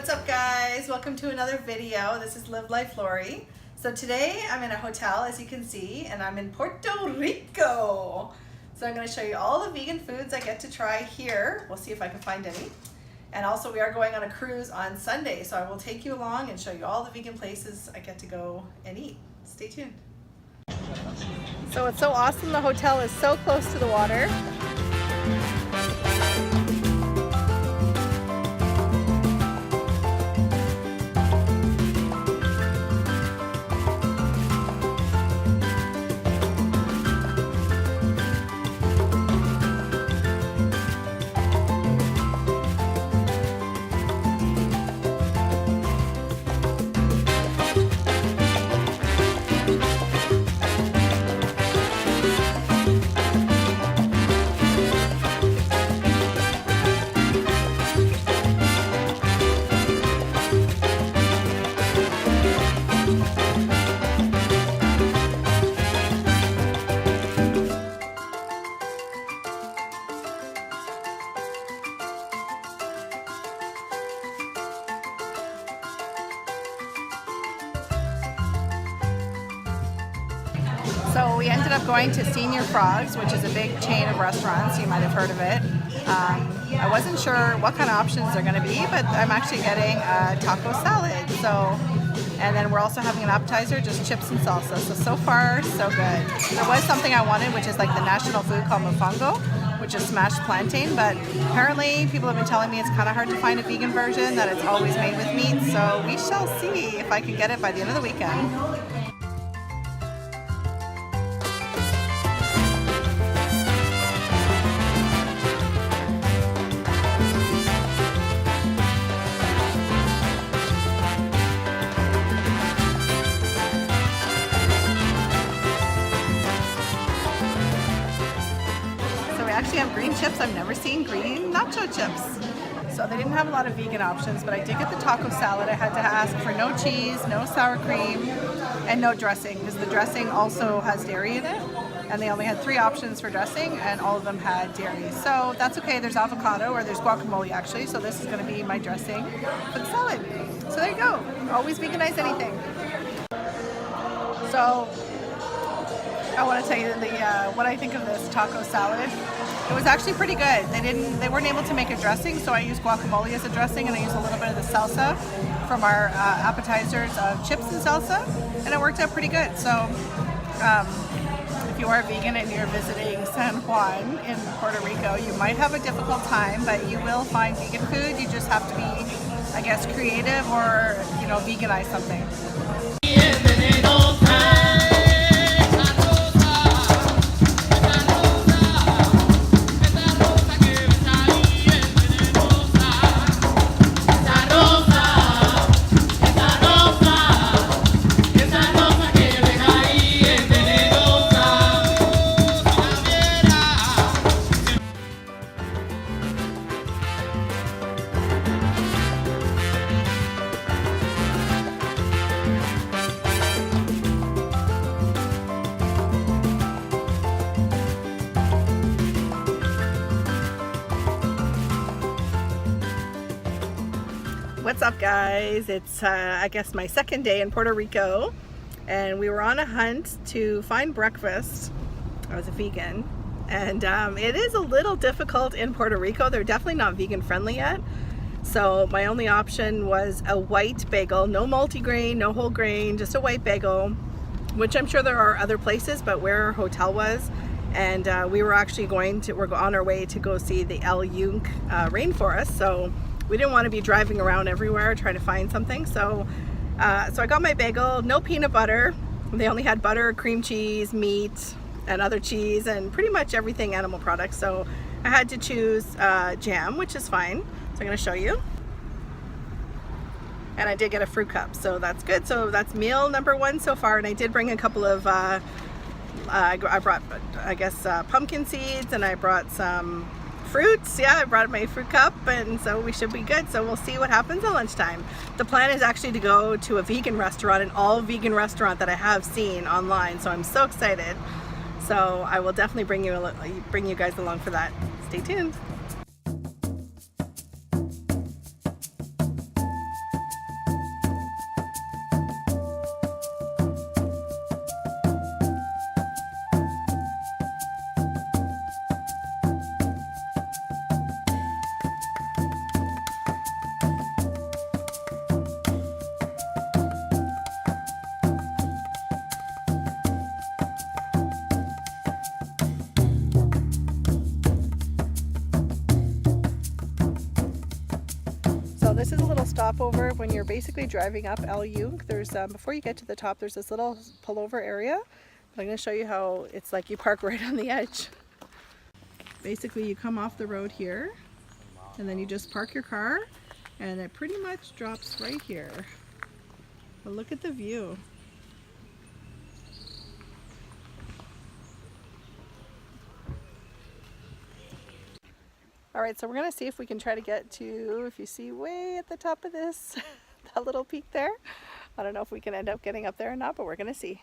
What's up, guys? Welcome to another video. This is LiveLifeLori. So today I'm in a hotel, as you can see, and I'm in Puerto Rico. So I'm going to show you all the vegan foods I get to try here. We'll see if I can find any. And also we are going on a cruise on Sunday, so I will take you along and show you all the vegan places I get to go and eat. Stay tuned. So it's so awesome. The hotel is so close to the water. So we ended up going to Senior Frogs, which is a big chain of restaurants. You might have heard of it. I wasn't sure what kind of options they're going to be, but I'm actually getting a taco salad. And then we're also having an appetizer, just chips and salsa. So far, so good. There was something I wanted, which is like the national food called mofongo, which is smashed plantain, but apparently people have been telling me it's kind of hard to find a vegan version, that it's always made with meat. So we shall see if I can get it by the end of the weekend. Actually have green chips. I've never seen green nacho chips. So they didn't have a lot of vegan options, but I did get the taco salad. I had to ask for no cheese, no sour cream, and no dressing, because the dressing also has dairy in it. And they only had 3 options for dressing, and all of them had dairy. So that's okay. There's avocado, or there's guacamole actually. So this is going to be my dressing for the salad. So there you go. Always veganize anything. So I want to tell you what I think of this taco salad. It was actually pretty good. They weren't able to make a dressing, so I used guacamole as a dressing, and I used a little bit of the salsa from our appetizers of chips and salsa, and it worked out pretty good. So if you are vegan and you're visiting San Juan in Puerto Rico, you might have a difficult time, but you will find vegan food. You just have to be, I guess, creative, or veganize something. What's up, guys? It's I guess my second day in Puerto Rico, and we were on a hunt to find breakfast. I was a vegan, and it is a little difficult in Puerto Rico. They're definitely not vegan friendly yet. So my only option was a white bagel, no multigrain, no whole grain, just a white bagel, which I'm sure there are other places, but where our hotel was, and we were actually we're on our way to go see the Yunque Rainforest. So we didn't want to be driving around everywhere trying to find something. So I got my bagel, no peanut butter. They only had butter, cream cheese, meat, and other cheese, and pretty much everything animal products. So I had to choose jam, which is fine. So I'm going to show you. And I did get a fruit cup, so that's good. So that's meal number 1 so far. And I did bring a couple of, I brought, I guess, pumpkin seeds, and I brought some fruits. Yeah, I brought my fruit cup, and so we should be good. So we'll see what happens at lunchtime. The plan is actually to go to a vegan restaurant, an all vegan restaurant that I have seen online. So I'm so excited. So I will definitely bring you guys along for that. Stay tuned. this is a little stopover when you're basically driving up El Yunque. There's before you get to the top, there's this little pullover area. I'm going to show you how it's like you park right on the edge. Basically, you come off the road here, and then you just park your car, and it pretty much drops right here. But look at the view. All right, so we're gonna see if we can try to get to, if you see way at the top of this, that little peak there. I don't know if we can end up getting up there or not, but we're gonna see.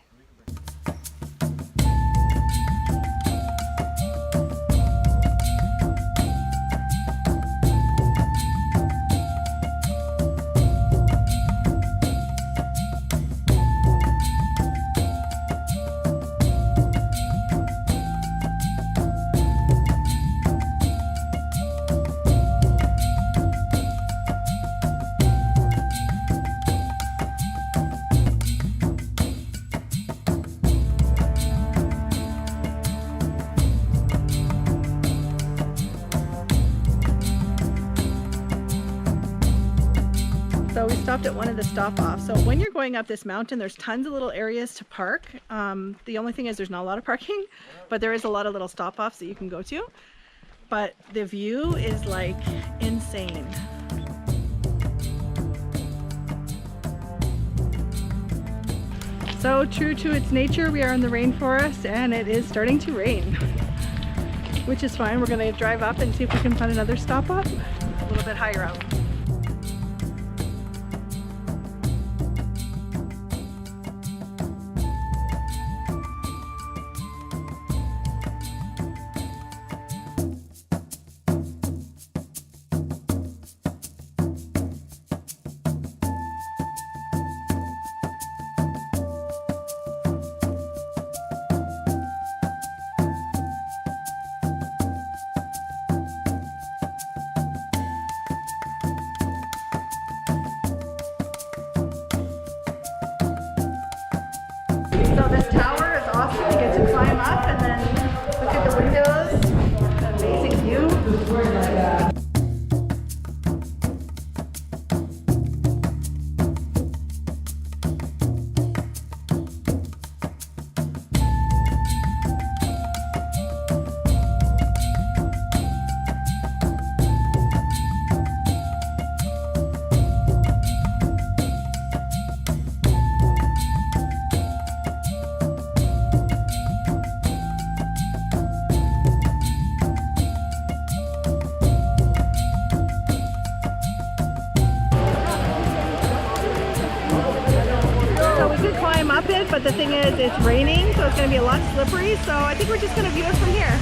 So we stopped at one of the stop-offs. So when you're going up this mountain, there's tons of little areas to park. The only thing is there's not a lot of parking, but there is a lot of little stop-offs that you can go to. But the view is like insane. So true to its nature, we are in the rainforest and it is starting to rain, which is fine. We're going to drive up and see if we can find another stop-off a little bit higher up. So this tower is awesome. You get to climb up and then look at the windows, the amazing view. Climb up it, but the thing is it's raining, so it's going to be a lot slippery, so I think we're just going to view it from here.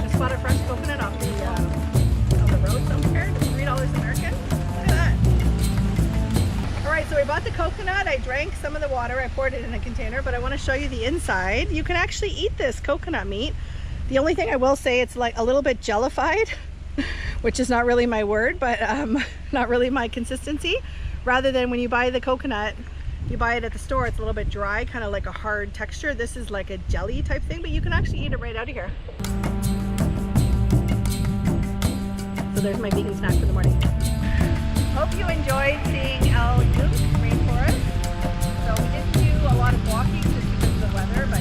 Just bought a fresh coconut off the road somewhere. It's $3 American. Look at that. Alright, so we bought the coconut. I drank some of the water. I poured it in a container, but I want to show you the inside. You can actually eat this coconut meat. The only thing I will say, it's like a little bit jellified, which is not really my word, but not really my consistency. Rather than when you buy the coconut, you buy it at the store, it's a little bit dry, kind of like a hard texture. This is like a jelly type thing, but you can actually eat it right out of here. So there's my vegan snack for the morning. Hope you enjoyed seeing El Yunque Rainforest. So we didn't do a lot of walking just because of the weather, but